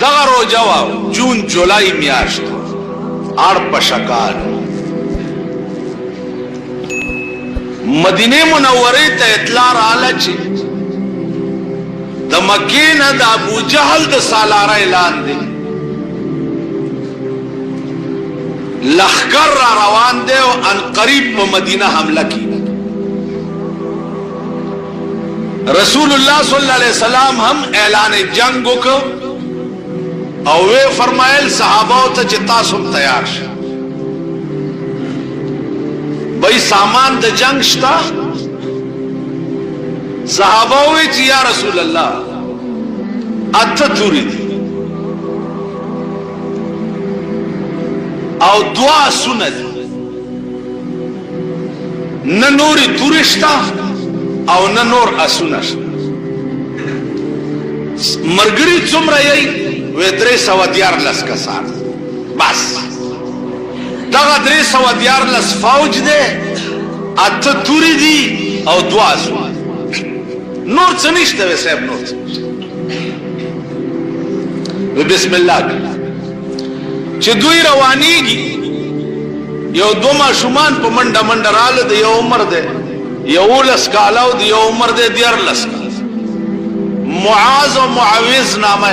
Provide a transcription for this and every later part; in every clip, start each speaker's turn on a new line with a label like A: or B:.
A: دغه روجه وا جون جولای میاشت اړ پشکال مدینه منوره ته اطلاع رااله چې د مکې نه د ابو جهل د سالاره اعلان دی لخکر را روان دی او ان قریب په مدینه حمله کی رسول الله صلی الله علیه وسلم هم اعلان جنگ وکړ او وی فرمایل صحابه ته چې تاسو تیار شئ بھئی سامان د جنگ شتا صحابه وی چې یا رسول الله اته توري دي او دعا سنت نه نوري تورشتا او نه نور اسونش مرګري څومره یې و 314 کسان بس دغه 314 فوج ده اته توري دي او دعا سنت نور څه نشته وې صاحب نور بسم الله چې دوی روانيږي یو دو ماشومان په منډه منډه رااله د یو عمر ده یو لس کاله او د یو عمر ده 14 معاذ او معوذ نامه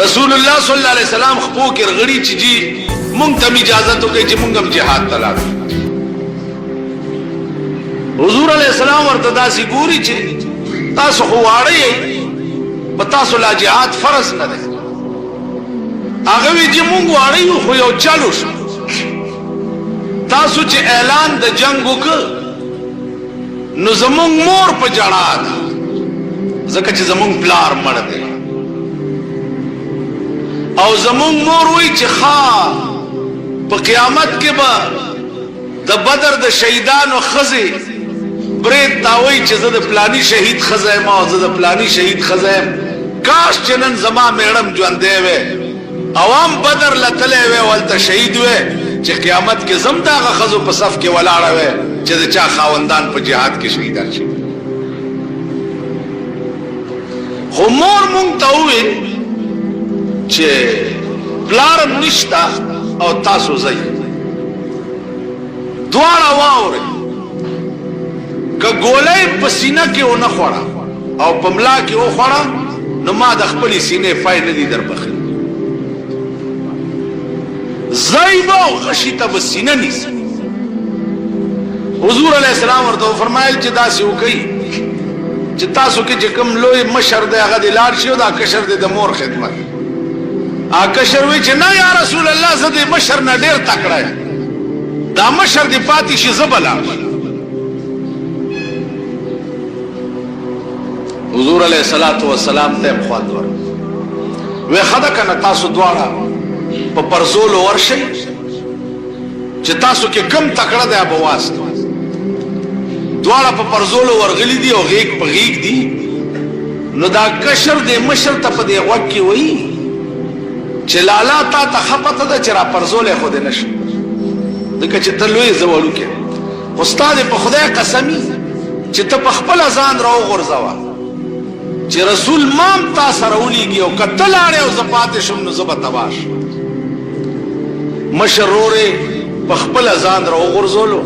A: رسول الله صلی الله علیه وسلم خپو کې غړي چې جی مونږ ته اجازه تو کوي چې مونږ هم jihad تلاړو حضور علیہ السلام ورته داسې ګوري چې تاسو خو واړی په تاسو لا jihad فرض نه ده هغه وی چې مونږ واړی خو یو چالو شو تاسو چې اعلان د جنگ وکړ نو زمونږ مور په جړا ده ځکه چې زمونږ پلار مړ دی او زمونږ مور وی چې ښا په قیامت کې به د بدر د شهیدانو ښځې برید داوی چې زه د پلانی شهید ښځه یم او زه د پلانی شهید ښځه یم کاش چې نن زما میړم ژوندی وی عوام بدر لتلی وی ولته شهید وی چې قیامت کې زم د هغه ښځو په صف کې ولاړه وی چې د چا خاوندان په جهاد کې شهیدان شي خو مور مونږ ته وویل چې پلارم نشته او تاسو ځئ دواړه واورئ که ګولۍ په سینه کې ونه خوړه او په ملا کې وخوړه نو ما د خپلې سینې پای نه دي در بخښلي ځئ به او غشي ته به سینه نیسي حضور علیه السلام ورته فرمایل چې داسې وکئ چې تاسو کې چې کوم لوی مشر دی هغه دې لاړ شي او دا کشر دی د مور خدمت کشر وی چې نه یا رسول الله زه د مشر نه ډېر تکړه یم دا مشر دې پاتې شي زه به لاړ شم حضور علیه الصلاة والسلام ته یې خوند ورکړ وی ښه ده که نه تاسو دواړه په پرزولو ورشئ چې تاسو کې کم تکړه دی به واستو دواړه په پرزولو ورغلي دي او غیږ په غیږ دي نو دا کشر دی مشر ته په دې غوږ کې وایي چې لالا تا ته ښه پته ده چې را پرزولی خو دې نه شي ځکه چې ته لوی زه وړوکی خو ستا دې په خدای قسمي چې ته په خپله ځان راوغورځوه چې رسول مام تا سره ولیږي او که ته لاړې او زه پاتې شم نو زه به تباه شم مشر ورورې په خپله ځان راوغورځولو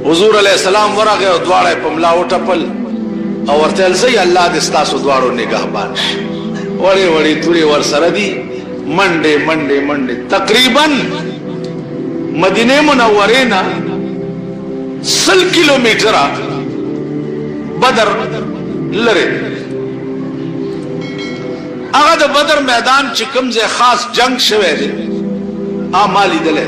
A: حضور علیه السلام ورغی او دواړه یې په ملا وټپل او ورته ویل ځئ الله دې ستاسو دواړو نګهبان شي وړې وړې تورې ورسره دي منډې منډې منډې تقریبا مدینه منورې نه 100 کیلومتره بدر لري هغه د بدر میدان چې کوم ځای خاص جنگ شوی دی ما لیدلی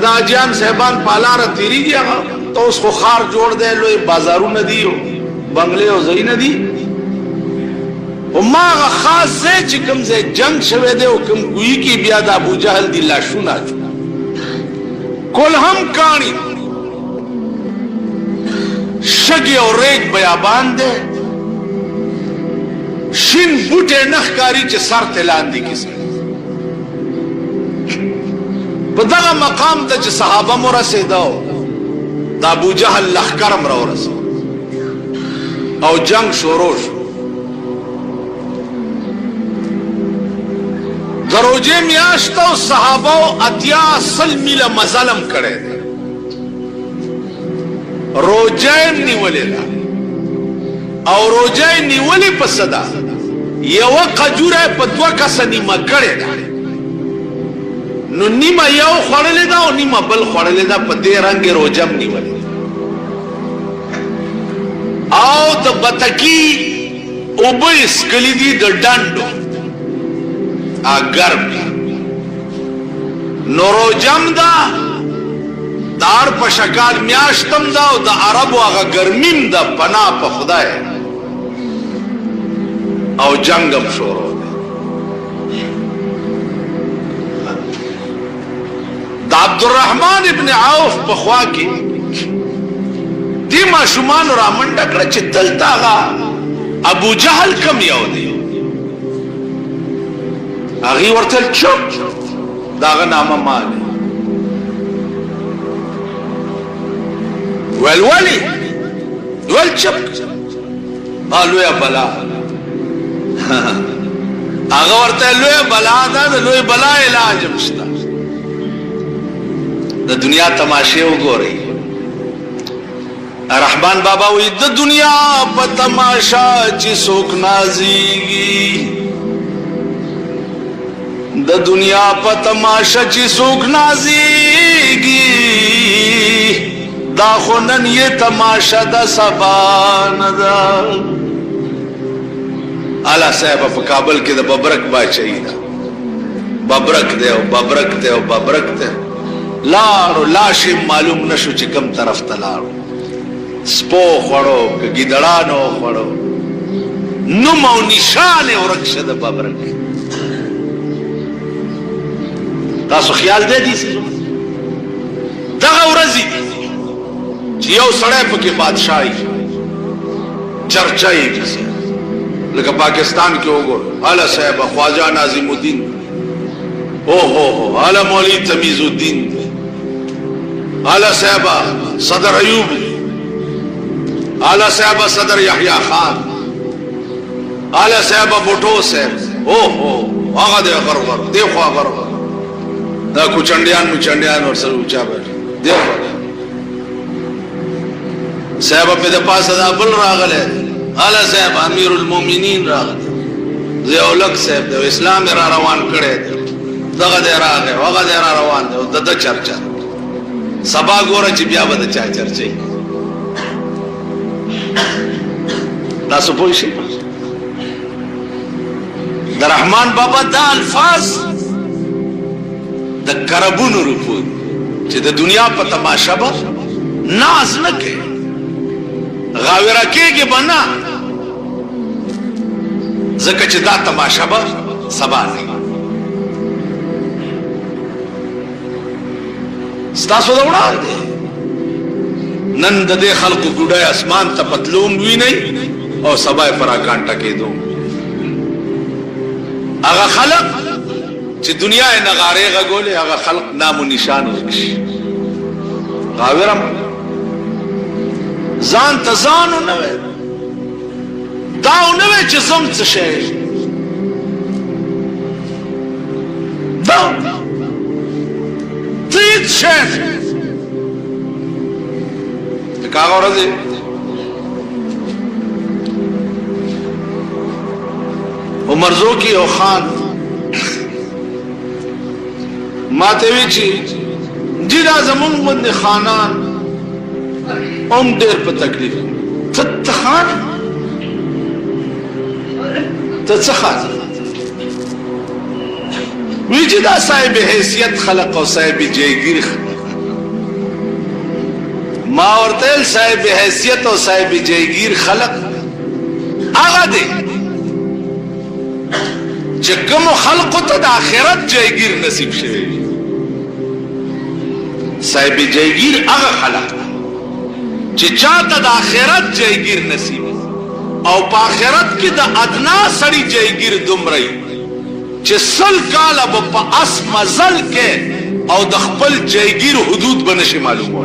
A: دا حاجیان صاحبان په لاره تېرېږي هغه ته اوس خو ښار جوړ دی لوی بازارونه دي او بنګلې او ځایونه دي او ما هغه خاص ځای چې کوم ځای جنگ شوی دی او کوم ګویي کې بیا د ابو جهل دي لاشونه کل هم کاڼي شګې او ریګ بیابان دی شین بوټی نه ښکاري چې سر ته لاندې کیسه په دغه مقام ته چې صحابه مو رسېدو د ابو جهل لښکر هم راورسېد او جنگ شروع شو दरोजे मियाश्त और सहाबा अतिया असल मिला मजालम करे दे रोजाए निवलेला और रोजाए निवली पसदा यव खजूरा पद्वा का सनीमा करे दा नु नीमा यव खड़ले दा और नीमा बल खड़ले दा पदे रंग रोजम निवले आओ द बतकी उबइस कलीदी द डांडो गर्म नोरोजम दा दार पशकार म्याश्तम दा द अरब आगा गर्मीम दा पना प खुदाए और जंगम शोरो दा अब्दुर्रहमान इब्न औफ पखवा की दी माशुमान और आमंडा कर चित्तलता गा अबू जहल कम यावदी आगी वर्तल चुप दागा नामा माले वेल चुप लोया बला आगा वर्तल लोया बला दा लोया बला इलाज मुस्ता द दुनिया तमाशे उगो रही रहमान बाबा वही द दुनिया प तमाशा ची सोक नाजीगी द दुनिया प तमाशा ची सोक नाजीगी दाखोनन ये तमाशा दा सबान दा आला साहब अब काबल के द बबरक बादशाही दा बबरक दे लाड़ो लाशे मालूम नशो चिकम तरफ तलाड़ो स्पो खड़ो कि गिदड़ानो खड़ो नुमो निशाने और रक्षद बबरक तासो ख्याल दे दी दगा उरजी जियो सड़े पके बादशाही चर्चा ही किसी लेकिन पाकिस्तान के होगो आला साहब ख्वाजा नाजिमुद्दीन ओहो आला मौली तमीजुद्दीन आला साहबा सदर अयूब आला साहबा सदर यहया खान आला साहबा भुट्टो साहब ओहो आगा दे गरगर देखो गरगर दा कुचंडियान और सर ऊंचा बैठ देखो साहबा पे दे पास अदा बुल रागल है आला साहब अमीरुल मोमिनीन रागल ज़ियाउलक साहब दे इस्लाम रा रवान करे दगा दे रा है वगा दे रा रवान दे द चर्चा सबा गोरा चिबिया बद चा चर्चे दा सुपोइशी द रहमान बाबा दा अल्फाज द करबुन रुपु चे द दुनिया पर तमाशा बा नाज न के गाविरा के बना जका चे दा तमाशा बा सबा नहीं स्तासो दौड़ा दे नंद दे खल्क गुड़े आसमान त पतलून भी नहीं और सबाए पर कांटा के दो अगा खलक ची दुनिया है नगारे गोले अगा खल्क नामो निशान रखी गाविरम जान तजान नवे दाव नवे जिसम चशे दाव तीत शेख कागा और दे उमरजो की ओ खान मातेविची जिला जमुन बंद खानान उम देर पर तकलीफ तत्खान तत्खान विजिदा साहिब हैसियत खलक और साहिब जयगिर माँ और तेल साहिब हैसियत और साहिब जयगिर खलक आगा दे जगम खल्क तद आखिरत जयगिर नसीब शे साहिब जयगिर आगा खलक चिचा तद आखिरत जयगिर नसीब और पाखिरत की द अदना सड़ी जयगिर दुम रही चिसल काल अब पास मजल के और दखपल जयगिर हुदूद बनशे मालूम हो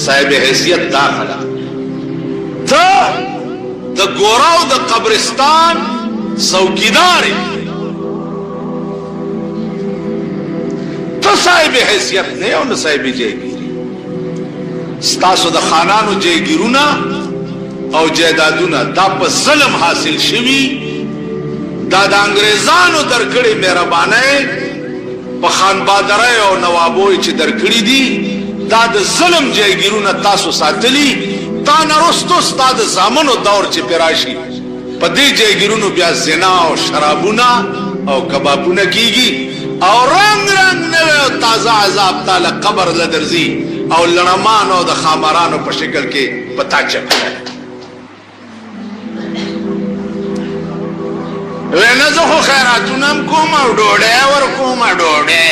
A: साहिब हैसियत दाखला द गोराव द कब्रिस्तान चौकीदार صاحب حیثیت نه او نه صاحب جایگیری. ستاسو د خانانو جایگیرونه او جایدادونه دا په ظلم حاصل شوي، دا د انګریزانو درکړې مهربانۍ په خان بادرۍ او نوابوي چې درکړي دي، دا د ظلم جایگیرونه تاسو ساتلی. تا نرستو ستا د زامنو دور چې پیراشي په دې جایگیرونو بیا زنا او شرابونه او کبابونه کیږي او رنگ رنگ نوې او تازه عذاب تعالی قبر لدرځي او لړمانو د خامرانو په شکل کې پتا چکه. وینا زه خو خیراتونم کوم او ډوډۍ ورکوم، ډوډۍ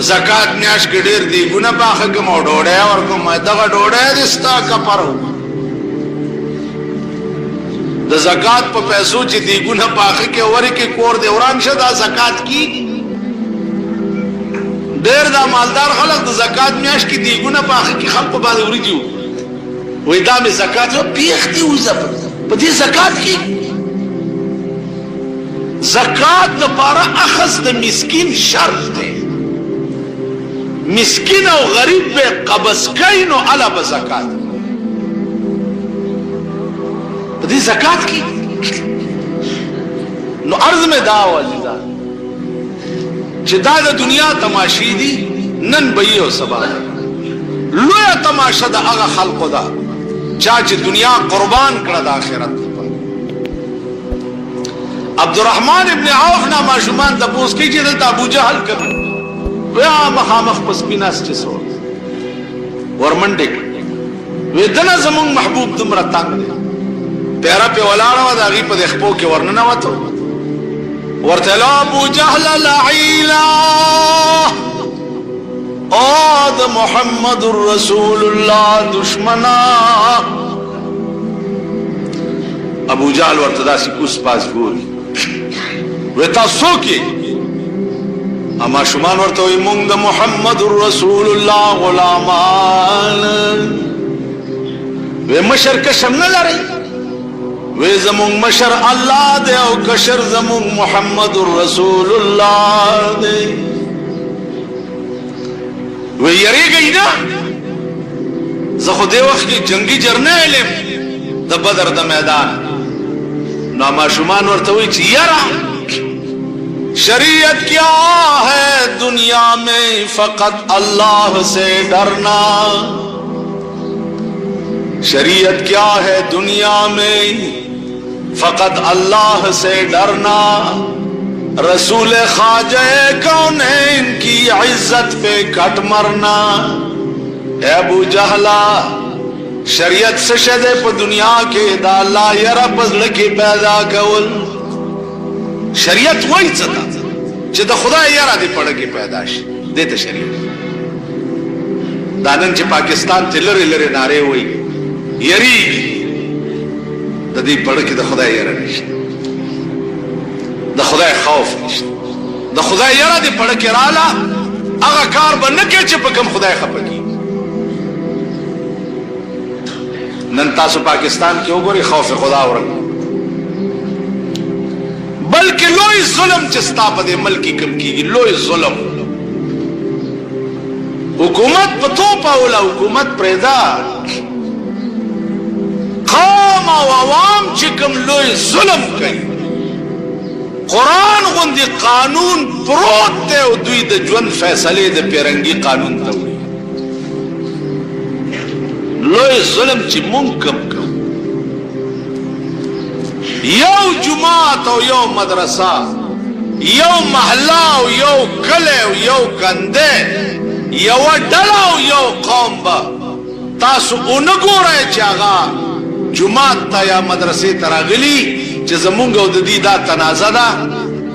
A: زکات میاش کې ډېر دی ګونه باخه کوم او ډوډۍ ورکوم، دغه ډوډۍ دې ستا کفرو د زکات په پیسو چې دی ګونه باخه کې ورکه کور دی وران شه دا زکات کی. ډېر دا مالدار خلک د زکات میاش کې دی ګونه باخه کې خلق باندې ورجو وې دا می زکات او پیخ دی وځه په دې زکات کې. زکات لپاره اخذ د مسکین شرط دی، مسکین او غریب به قبض کین او علا به زکات په دې زکات کې. نو عرض میں دا والدا چې دا د دنیا تماشې دي، نن به یو سبا لوی تماشه د هغه خلقو ده چا چې دنیا قربان کړه د آخرت. عبدالرحمن ابن عوف نا ماشومان تپوس کی چې دلته ابو جهل کړي ویا مخامخ پس پیناس چې سو ورمنډک وې دنا زمون محبوب تمره تنگ پیرا په ولاړه و دا غي په خپو کې ورننه وته ورته لا ابو جهل لعیلا او د محمد رسول الله دشمنا. ابو جهل ورته داسې کوس پاس ګوري وتا سوکي اما شومان ورته وي مونږ د محمد رسول الله غلامان و مشر کشم نه لري و زمون مشر الله دی او کشر زمون محمد رسول الله دی و یریږي نه زه خو دی وخت کې جنگي جرنیل د بدر د میدان نو ما شومان ورته وي چې یرا شریعت کیا ہے دنیا میں فقط اللہ سے ڈرنا. شریعت کیا ہے دنیا میں فقط اللہ سے ڈرنا. رسول خواجہ کونین کی عزت پہ کٹ مرنا. اے ابو جہلا شریعت سے شدے پا دنیا کے دا اللہ یرا پزل کی پیدا کول. شریعت وای څه ده چې د خدای یاره دې پړه کې پیدا شي دې ته شریعت. دا نن چې پاکستان ته لری لری ناره وای یری د دې پړه کې د خدای یاره نشته، د خدای خوف نشته، د خدای یاره دې پړه کې رااله هغه کار به نه کوي چې په کوم خدای خپه کی. نن تاسو پاکستان کې وګورئ خوف خدا ورک بلکہ لوی ظلم چستا پا دے ملکی کم کی گی لوی ظلم. حکومت پتو پاولا حکومت پریدا قوم و عوام چکم لوی ظلم کئی. قرآن غندی قانون پروت تے و دوی دا جون فیصلے دا پیرنگی قانون توڑی لوی ظلم چی منکم کم. یو جماعت او یو مدرسہ یو محلہ او یو کلے او یو کندے یو ڈلا او یو قوم با تاسو اونگو رہے چاگا جماعت تا یا مدرسے تراغلی چا زمونگ او دی دا تنازع دا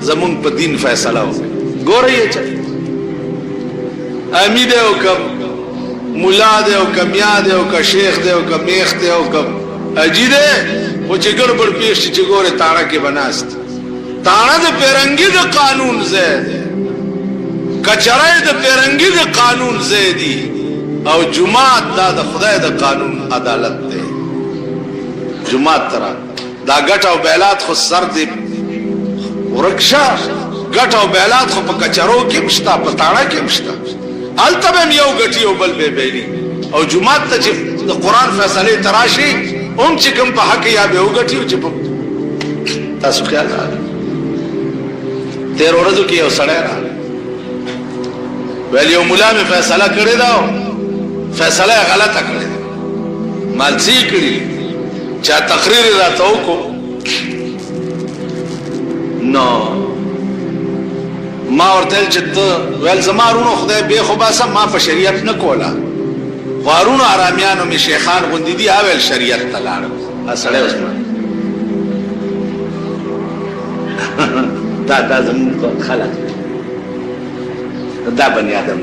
A: زمونگ پا دین فیصلہ ہو گو رہی ہے چا امید ہے او کم ملا دے او کم یاد دے او کا شیخ دے او کا میخ دے او کم اجی دے وہ چې ګړبړ پیش چې ګوره تاړه کې بناست تاړه د پیرنګي د قانون زید کچرای د پیرنګي د قانون زیدی او جماعت دا د خدای د قانون عدالت ده. جماعت ترا دا ګټ او بیلات خو سر دی ورکشا ګټ او بیلات خو په کچرو کې مشته په تاړه کې مشته هلته به یو ګټي او بل به بیلی او جمعه ته چې د قران فیصله تراشي هم چې کوم په حق یا به وګټي او چې تاسو خیال راځي تیر ورځو کې یو سړی راغی ویل یو مولا مې فیصله کړې ده فیصله غلطه کړې ده مالڅي کړې چا تقریر راته وکړو نو ما ورته چې ته ویل زما رونو خدای به خو باسه ما په شریعت نه کولا وارونو آرامیانو می شیخان غوندې دي اول شریعت ته لاړم اسړې اوس دا زموږ خلک دا بنی آدم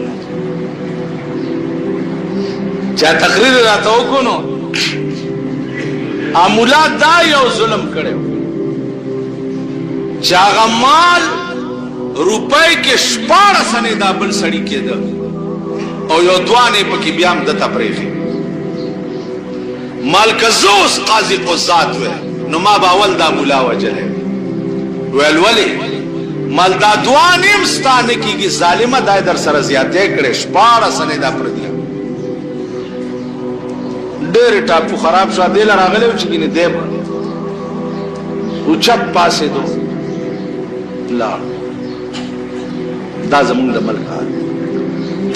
A: چا تقریر راته وکړو نو مولا دا یو ظلم کړو چې هغه مال روپۍ کې 14 دا بل سړی کېده او یو دوانې پکې بیا هم دته پرېږي مال کزوس قاضي قضات وې نو ما به اول دا مولا وجلې ویل ولې مال دا دوانې هم ستا نه کېږي ظالمه دا در سره زیاتې کړې 14 دا پردي ډېر ټاپو خراب شو دی راغلی و چې ګینې دی اوچت پاسېدو لاړ دا زمونږ د ملک حال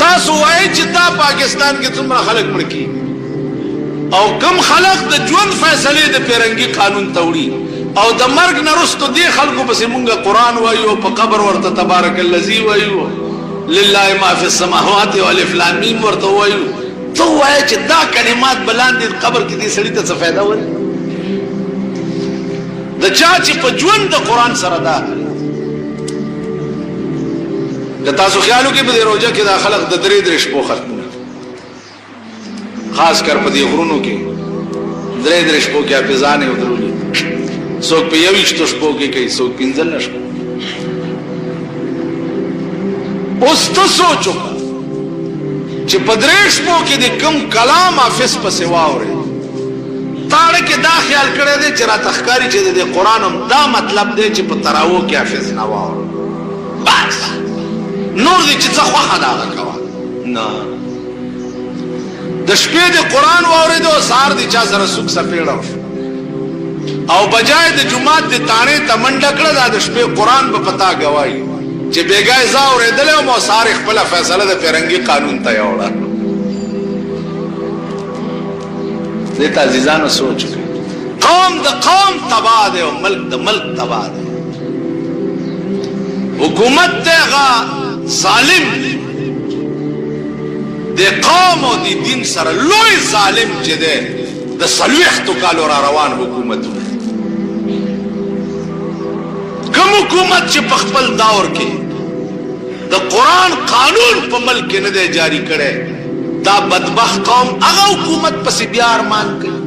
A: تاسو وایئ چې دا پاکستان کې څومره خلک مړ کېږي او کم خلک د ژوند فیصلې د پیرنګي قانون ته وړي او د مرګ نه وروسته دې خلکو پسې مونږ قرآن وایو په قبر ورته تبارک الذي وایو لله ما فی السماوات والف لام میم ورته وایو ته وایې چې دا کلمات بلاندې قبر کې دې سړي ته څه فایده ولري د چا چې په ژوند د قرآن سره دا د تاسو خیالو کې په دې روزه کې دا خلک د درې شپو ختمونه خاص کر په دې غرونو کې درې شپو کې حافظانې ودرولي څوک په 21 شپو کې کوي څوک 15 شپو اوس ته سوچو چې په درې شپو کې د کوم کلام حافظ پسې واوري تاړه کې دا خیال کړی دی چې راته ښکاري چې د قرآن هم دا مطلب دی چې په تراوو کې حافظ نه واورو بس نور دی چې څه خوښه ده هغه کوه نه د شپې د قرآن واورېدو سهار دی چا سره سوک سپېړه او بجای د جمعات د تاڼې ته منډه کړه دا د شپې قرآن به پتا ګوایي چې بیګای زه اورېدلی وم او سهار یې خپله فیصله د پیرنګي قانون ته یوړه دې ته عزیزانو سوچ قوم د قوم تباه دی او ملک د ملک تباه دی حکومت دی هغه ظالم د قوم او د دین سره لوی ظالم چې دی د 40 کالو را روان حکومتونه کوم حکومت چې په خپل دور کې د قرآن قانون په ملک کې نه دی جاری کړی دا بدبخت قوم هغه حکومت پسې بیا ارمان کوي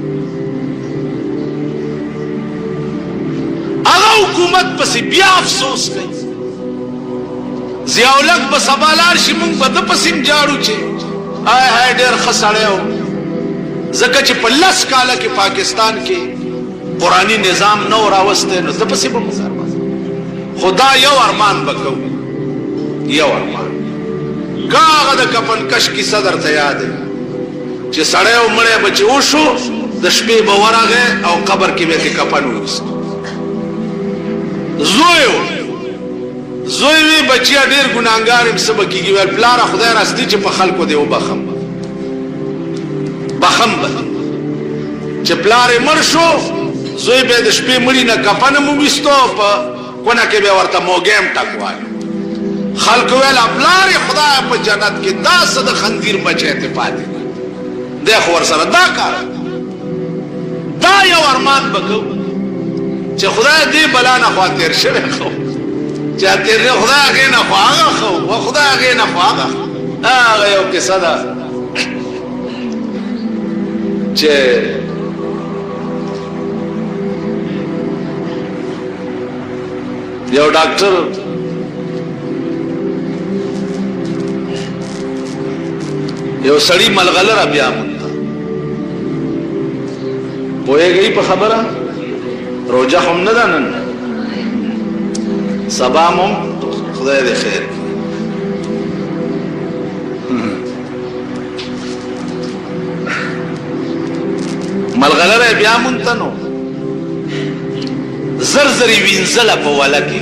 A: هغه حکومت پسې بیا افسوس کوي ضیاءالحق به سبا لاړ شي موږ به ده پسې جاړو چې هاي هاي ډېر ښه سړی و ځکه چې په 10 کاله کې پاکستان کې قرآني نظام نه و راوستی نو ده پسې به مزار خدا یو ارمان به کوو یو ارمان کا هغه د کفنکش کیسه درته یاد دی چې سړی و مړی به چې وشو د شپې به ورغی او قبر کې به یې کفن وویست زوی وی بچیا ډېر ګناهګار یم څه به کېږي ویل پلاره خدای راستی چې په خلکو دې وبخم بخم به چې پلار یې مړ شو زوی به د شپې مړي نه کفن هم وویستو په کونه کې به ورته موږی هم ټکوایو خلکو ویل پلار یې خدای په جنت کې دا څه د خنزیر بچی ته پاتې دی خو ورسره دا کار دا یو ارمان به کوو چې خدای دې بلا نه خوا تېر شوی خو چې تېر دی خدای هغې نه خو هغه ښه و خدای هغې نه خو هغه هغه یو کیسه ده چې یو ډاکټر یو سړی ملغلره بیا مونږ پوهېږئ په خبره روژه هم نه ده نن سبا هم خدای دې خیر ملغلره بیا مونتنو زرزری وینزله په ولا کې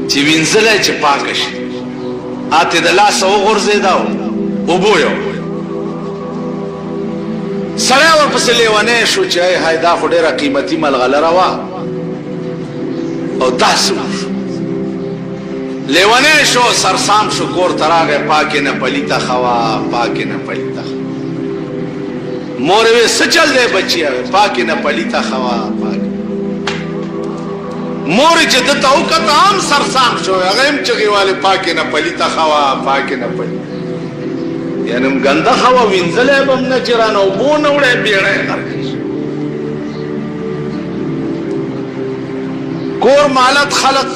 A: چې وینزله چې پاک شي اته د لاس وغورځیداو او بویو سړی ورپسې لیونی شو چې هاي دا خو ډېره قیمتي ملغلره وه او داسې لیونی شو سرسام شو کور ته راغی پاکې نه پلیته ښه وه پاکې نه پلیته ښه مور وی څه چل دی بچیه پاکې نه پلیته ښه وه مور چې دته وکته هم سرسام شو هغه هم چغې والې پاکې نه پلیته ښه وه پاکې نه پلیته یعنی ګنده ښه وه وینځلی به م نه چې رانه اوبو نه وړی بیړی غرقی کور مالت خلق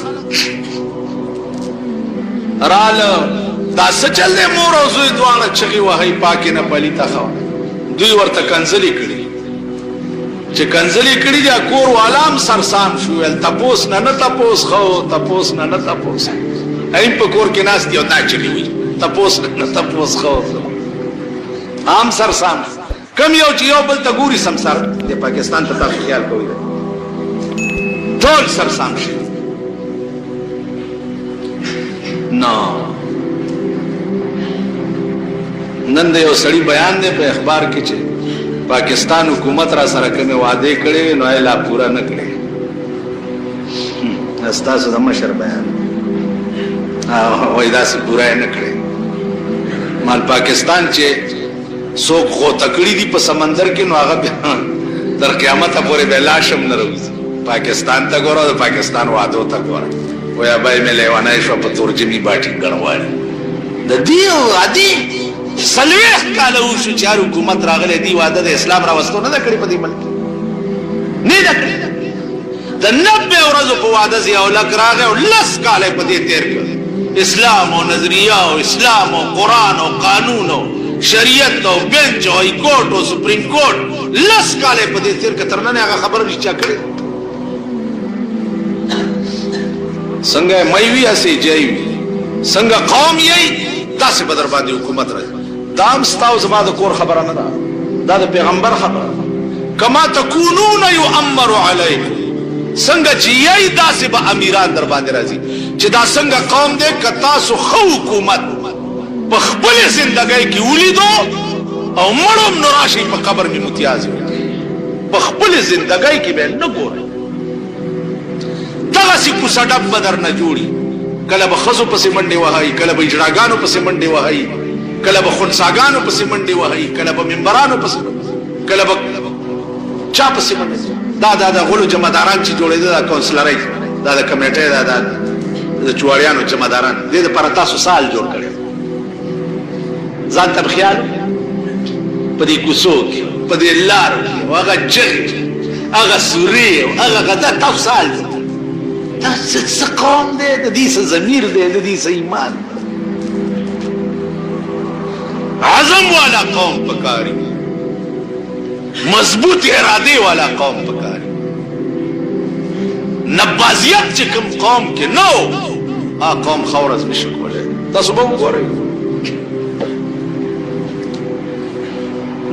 A: راله دا څه چل دی مور او زوی دواړه چغې وهئ پاکې نه پلیته ښه وه دوی ورته کنځلې کړي چې کنځلې کړي دي کور والا هم سرسام شو ویل تپوس نه نه تپوس خو تپوس نه نه تپوس هم په کور کې ناست دي او دا چغې وي تپوس نه نه تپوس خو عام سرسام کم یو چې یو بل ته ګوري سمسار د پاکستان ته تاسو خیال کوئ ټول سرسام شي نو نن د یو سړي بیان دی په اخبار کې چې پاکستان حکومت را سره کومې وعدې کړې وې نو یې لا پوره نه کړې ستاسو د مشر بیان وایي داسې پوره یې نه کړې مال پاکستان چې څوک غوطه کړي دي په سمندر کې نو هغه تر قیامته پورې به لاش هم نه راوځي پاکستان ته ګوره د پاکستان وعدو ته ګوره وایي ابا یې مې لیونی شوه په تورجمي باټي ګڼواړي د دې عادي سلویخ کاله وشو چې هر حکومت راغلی دی واده د اسلام راوستو نه ده کړې په دې ملک نه ده کړې د 90 ورځو په واده ضیاءالحق راغی او 10 کاله په دې تیر کړ اسلام او نظریه او اسلام او قرآن او قانون او شریعت او بنچ او های کورټ او سپریم کورټ 10 کاله په دې تیر کړ تر نن هغه خبره نشته کړې څنګه مې وی اسې جای څنګه قوم یې داسې بدر باندې حکومت راځي دام ستاو زما د کور خبره نه ده دا د پیغمبر خبره کما تکونون یؤمر علیکم څنګه چې یې داسې به امیران در باندې راځي چې دا څنګه قوم دې که تاسو خو حکومت په خپل زندګۍ کې ولیدو او مړم نو راشي په قبر کې متیاز په خپل زندګۍ کې به نه ګورئ دغسې کوڅه ډب به در نه جوړي کله به ښځو پسې منډې وهئ کله به اجراګانو پسې منډې وهئ کله به خنساګانو پسې منډې وهئ کله به ممبرانو پسې کله به چا پسې منډې دا د غلو جمعداران چې جوړېده دا کونسلرۍ دا د کمیټۍ دا د چوړیانو جمعداران دې دپاره تاسو سال جوړ کړی ځان ته خیال په دې کوڅو کې په دې لارو کې هغه چغې هغه سورې هغه غدا تاسو سال دا څه قوم دی د دې څه ضمیر دی د دې څه ایمان عزم والا قوم پکاري مضبوط اراده والا قوم پکاري نبازیت چې کوم قوم کې نو قوم خورز نشي کولی تاسو به وګورئ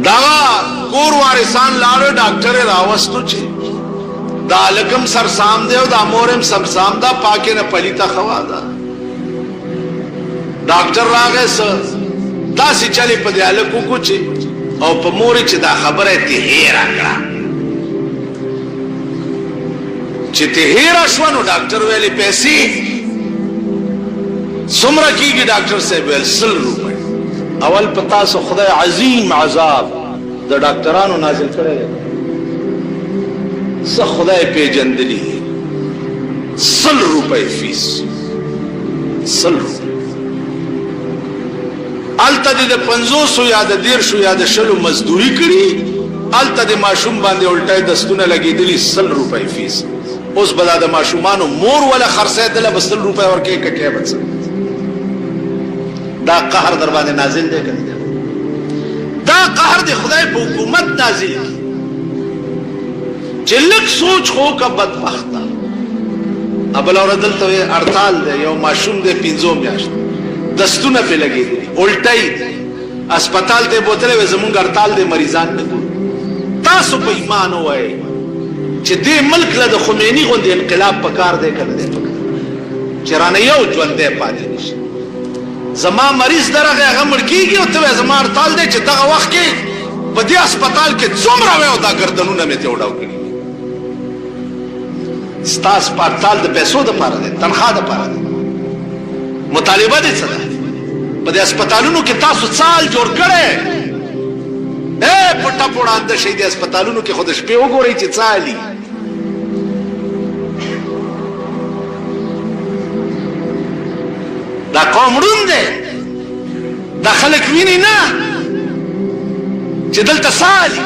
A: دا کور وارثان لاړو ډاکټر یې راوستو چې دا لکم سرسام دی او دا مورم سرسام دا پاکې نه پلیته خوا ده ډاکټر راغی داسې چلې په دې هلک وکړو چې او په مورې چې دا خبره یې ته هېره کړه چې ته هېره شوه نو ډاکټر ویلې پیسې څومره کېږي ډاکټر صاحب ویل 100 روپۍ اول په تاسو خدای عظیم عذاب د ډاکټرانو نازل کړی دی څه خدای پیژندلی 100 روپۍ فیس 100 روپۍ الته د 500 یا د 150 یا د 100 مزدوري کړي الته د ماشوم باندې الټای دستونه لګېدلي 100 روپۍ فیس اوس به دا د ماشومانو مور ولا خرڅېدله به 100 روپۍ ورکوي که کې به څه دا قهر در باندې نازل دی که دا قهر د خدای په حکومت نازل دی چې لږ سوچ خو که بدبخته ابل اور دلته هړتال دی یو ماشوم دی 5 میاشت دستونه په لګېدلي الټۍ اسپیټال ته بوتلې زمونږ هړتال دی مریضان نه ګوري تاسو په ایمان وای چې دې ملک له د خمینی غوندې انقلاب پکار دی کنه دی چې رانه یو ژوند دی پاتې نشي زما مریض درغه هغه مړ کیږي او ته زما هړتال دی چې دغه وخت کې په دې اسپیټال کې څومره وې او دا ګردنونه مې ته وډاو کړي ستاس پارتال د پیسو د پاره ده تنخواه د پاره ده مطالبه دي څه ده په دې هسپتالونو کې تاسو څال جوړ کړي اے پټه پوړاند شي د هسپتالونو کې خود شپې وګورئ چې څالي دا قوم روند ده دا خلک ویني نه چې دلته څالي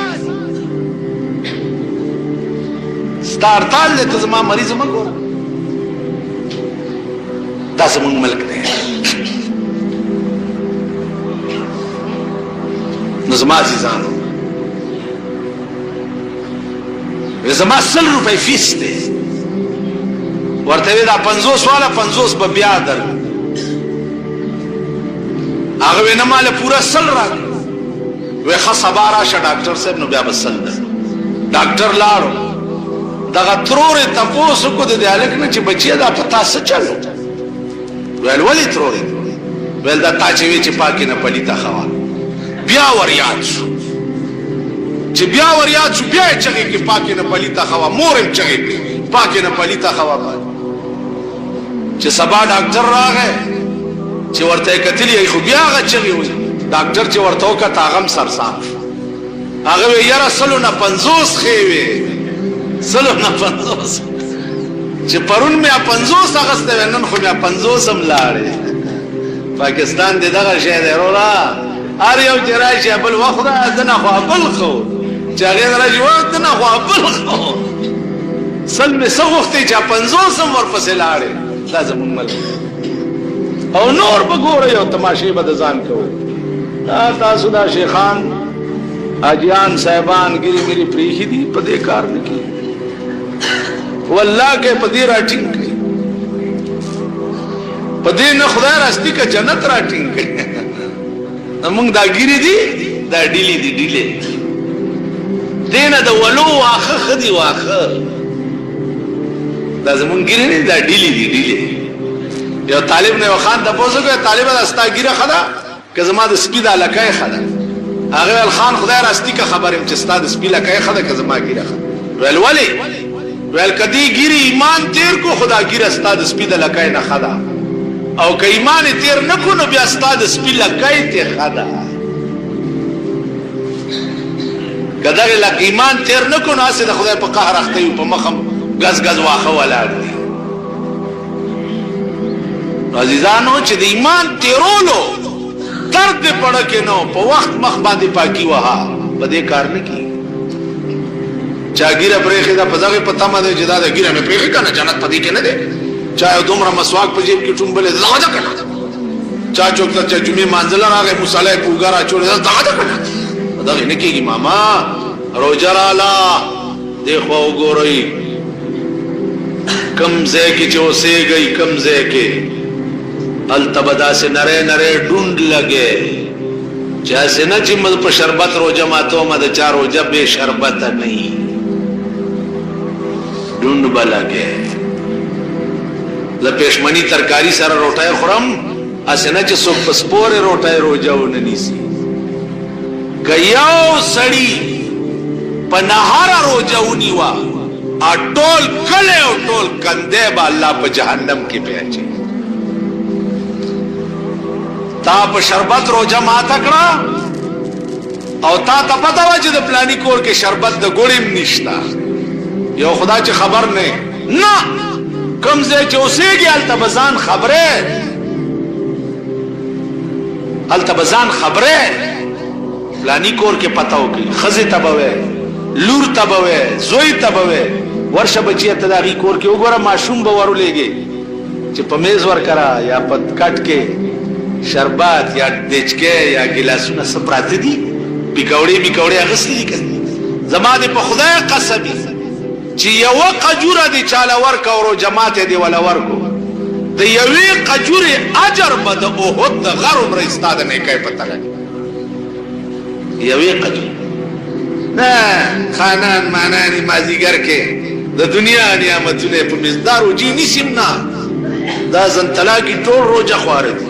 A: ستارتال ته زما مریض مګو دا زمونږ ملک دی نو زما عزیزانو زما 100 روپۍ فیس دی ورته دا 50 والا 50 به بیا در هغه وینه مال پورا 100 راغی وې خصبا راشه ډاکټر صاحب نو بیا بسل ډاکټر لاړو دغه ترورې تپوسو کو د هلک نه چې بچی دا پتا څه چلو ویل ولې ترورې ویل دا تا چې وی چې پاکي نه پلیته خوا بیا وریاد شو چې بیا وریاد شو بیا چې کې پاکي نه پلیته خوا مورم چې پاکي نه پلیته خوا چې سبا ډاکټر راغی چې ورته کتلی خو بیا هغه چې وی ډاکټر چې ورته وکړ هغه سرسام هغه یې یاره 150 خېوي 150 چې پرون مې 50 اغسته نن خو مې 50 هم لاړې پاکستان دې دغه شی دی وروړه هر یو چې راشي بل وخت دنه خو بل خو چې هغه راځي وخت دنه خو بل خو سل مې څه وخت چې 50 هم ورپسې لاړې لازم مل او نور بګورې او تماشې به ځان کوو تاسو دا شیخان اجیان صاحبان ګری مری پریخي دي په دې کار نه کی والله کې په دې راټینګ کړي په دې نه خدای راستي کا جنت راټینګ کړي موږ دا ګری دي دا ډیلي دي ډیلي دینه د ولو واخه خدي واخه دا زمونږ ګری نه دا ډیلي دي ډیلي یو طالب نه خان د پوسو کې طالب راستا ګیره خدا که زما د سپید علاقه خدا هغه خان خدای راستی که خبرم چې ستاد سپیله کوي خدای که زما ګیره ویل ولی ویل کدی ګیری ایمان تیر کو خدا ګیره ستاد سپیده لکای نه خدا او که ایمان تیر نکو نو بیا ستاد سپیله کوي ته خدا کداغه لک ایمان تیر نکو نو اسه د خدای په قهر اخته په مخم غز غز واخه ولاړ دي عزیزانو چې د ایمان تیرولو درد پڑا کے نو پا وقت مخ باندې پاکی وها پا دے کار نکی چا گیره پریخی دا پزاقی پتا ما دے جدا دا گیره میں پریخی کانا جانت پا دی کے ندے چاہے دومرا مسواک پا جیب کی ٹنبلے دا دا کنا چاہ چوکتا چاہ جمعی مانزلہ راگے مسالہ پوگارا چوڑے دا دا کنا دا غی نکی گی ماما رو جرالا دیکھو گو رئی کم زے کی چوسے گئی کم زے کے التبدا سے نرے نرے ڈھونڈ لگے جیسے نہ چمد پر شربت رو جماعتو مد چارو جب بے شربت نہیں ڈھونڈ بلگے لپیشمنی ترکاری سارا روٹائے خورم اسے نہ چ سپسپور روٹائے رو جاؤ ننیسی گیاو سڑی پنہارا رو جاؤ نیوا ٹول کلے او ٹول کندے با اللہ پا جہنم کی پیچے تا په شربت روجه ما تکړه او تا ته پته و چې د پلاني کور کې شربت د ګوړیم نشتا یو خدا چې خبر نه کم ځای چې اوسېږي هلته به ځان خبره پلاني کور کې پته وکړي ښځې ته به وی لور ته به وی زوی ته به وی ورشه بچیه ته د هغې کور کې وګوره ماشوم به ورولېږي چې په میز ورکره یا په کټ کې شربت یا دچکه یا ګلاسونه سپراته دي پکوړې اغسلې دي زما دې په خدای قسم چې یو قجوره دی چاله ورکا ورو جماعت دی ولا ورکو د یوې قجوره اجر به د احد د غر عمر استاد نه کوي پته لګي یوې قجوره نه خانان مانانی مازیګر کې د دنیا نعمتونه په مزدار او جی نشم نه دا زنتلا کی ټول روزه خواره دي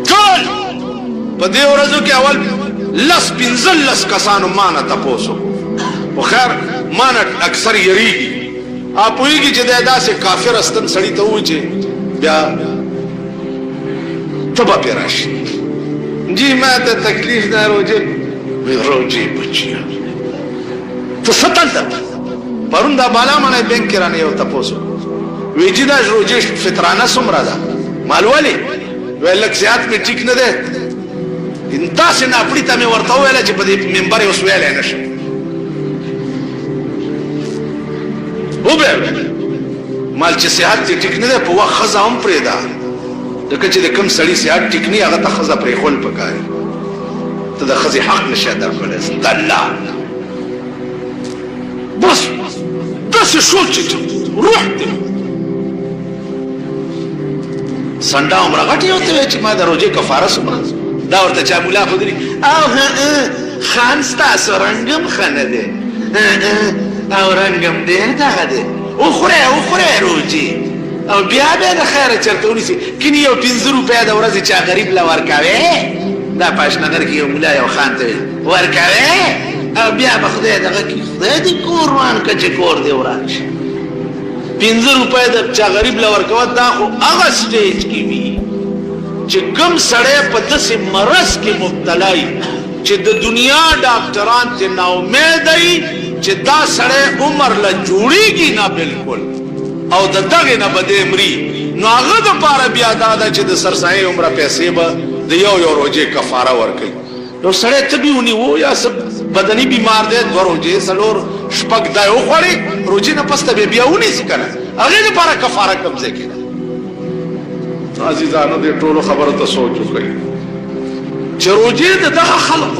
A: ټول په دې ورځو کې اول لس پنځل لس کسانو مانه تاسو خو خیر مانه اکثر یریږي اپویږي چې دا داسې کافر استن سړی ته وځي بیا تبا پیراشي جی ما ته تکلیف نه روزه روزه بچیا ته ستل پرون دا بالا منه بینک کرانه یو تاسو ویجی دا روزه فطرانه سمرا ده مالوالی ولک زیات می ټیک نه ده انتاس نه خپل ته مې ورته ویل چې په دې منبر اوس ویل نه شي وبه مال چې صحت ټیک نه ده په وخت خزه هم پرې ده دغه چې کوم سړی صحت ټیک نه هغه ته خزه پرې خول پکاري ته د خزه حق نشه درکول الله بس شو چې روح دې سنډا عمر غټي وته چې ما د روزه کفاره سمه دا ورته چا مولا خدري او خان ستاسو رنگم خنه ده او رنگم ده دغه ده او خوره روزي او بیا به د خیره چرته ونیسي کینی یو 5 روپیا د ورځې چا غریب لا ورکاوي دا پښنګر کې یو مولا یو خان ته ورکاوي او بیا به خدای دغه کې خدای دې قربان کچې کور دی ورانشي 5 روپیا د چا غریب لا ورکاوه دا خو هغه سټیج کې وی چې کم سړی په داسې مرض کې مبتلا وي چې د دنیا ډاکټران ته نا امید دي چې دا سړی عمر لا جوړیږي نه بالکل او د دغه نه بده مري نو هغه د پاره بیا دا چې د سرسای عمر پیسې به د یو روزه کفاره ورکړي نو سړی تبيونی وو یا سب بدني بیمار دی د روزه سلور شپږ دای او خوري روزه نه پسته بیا ونی ځکنه هغه لپاره کفاره قبضه کړي عزیزانو دې ټولو خبره ته سوچ وکړئ چې روزه دغه خلق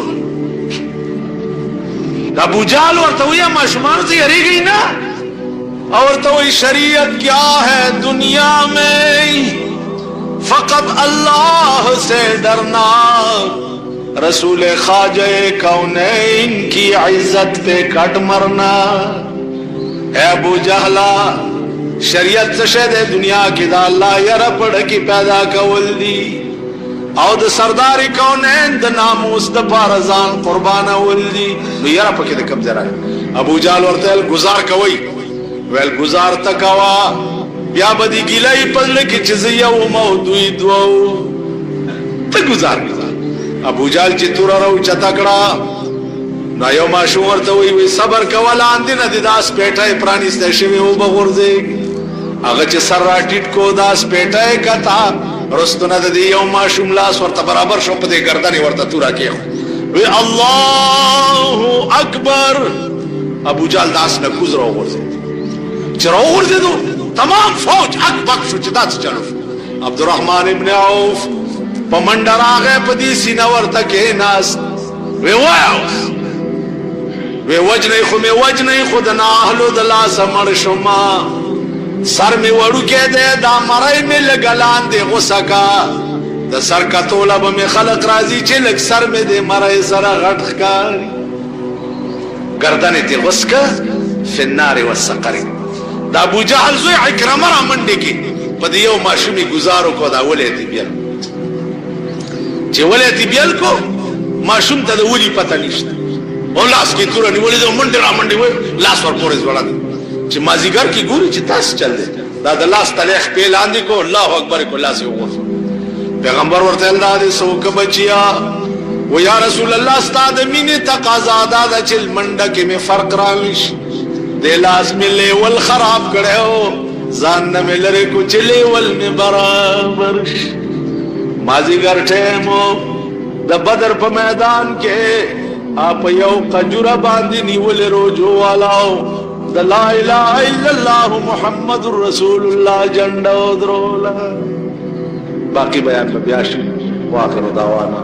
A: د ابو جال ورته ویا ماشومان سے یریږي نه اور تو شریعت کیا ہے دنیا میں فقط اللہ سے ڈرنا رسول خواجہ کونین کی عزت پہ کٹ مرنا اے ابو جہلا شریعت څه ده دنیا کې دا الله یره پړ کې پیدا کول دي او د سردار کونین د ناموس د پارزان قربان ول دي نو یره پکې د کم ځای ابو جال ورته گزار کوي ویل گزار تکوا بیا بدی گیلای پل کې چې یو موضوع دوو ته گزار ابو جال چې تور راو چتاکړه نو یو ماشوم ورته وی صبر کول اندې نه د داس پیټه پرانیسته شوی او بغورځي هغه چې سر راټیټ کو داس پیټه کتا رستونه د یو ماشوم لاس ورته برابر شو په دې گردن ورته تورا کې وی الله اکبر ابو جال داس نه گزر وغورځي چې راوغورځېدو تمام فوج حق بک شو چې داس چلو عبدالرحمن ابن عوف په منډه راغی په دې سینه ورته کې ناس وی وایو وی وجنی خو د ناهلو د لاس مړ شما سر می وړو کې ده دا مړای می لګلان دی غوسه کا د سر کتوله به می خلق راضي چې لګ سر می دې مړای سره غټ ښکار گردن دې غسکه فنار والسقر دا ابو جهل زوی عکرمه را منډه کې په دې یو ماشومي گزارو کو دا ولې دی بیا چې ولې دی بیا کو ماشوم ته د ولي پته نشته او لاس کې تور نیولې د منډه را منډه وای لاس ور پورې ځوړا چې مازیګر کې ګوري چې تاسو چل دی دا د لاس تلیخ په لاندې کو الله اکبر کو لاس یو پیغمبر ورته الله دې سوک بچیا و یا رسول الله استاد مینه تقاضا دا چې منډه کې می فرق راويش د لاس می لیول خراب کړو ځان نه ملره کو چې لیول می برابر مازیګر ټیمو د بدر په میدان کې آپ یو قجوره باندې نیول روجو والاو د لا اله الا الله محمد رسول الله جنډ درولا باقی بیان په بیا شي واخر دعوانا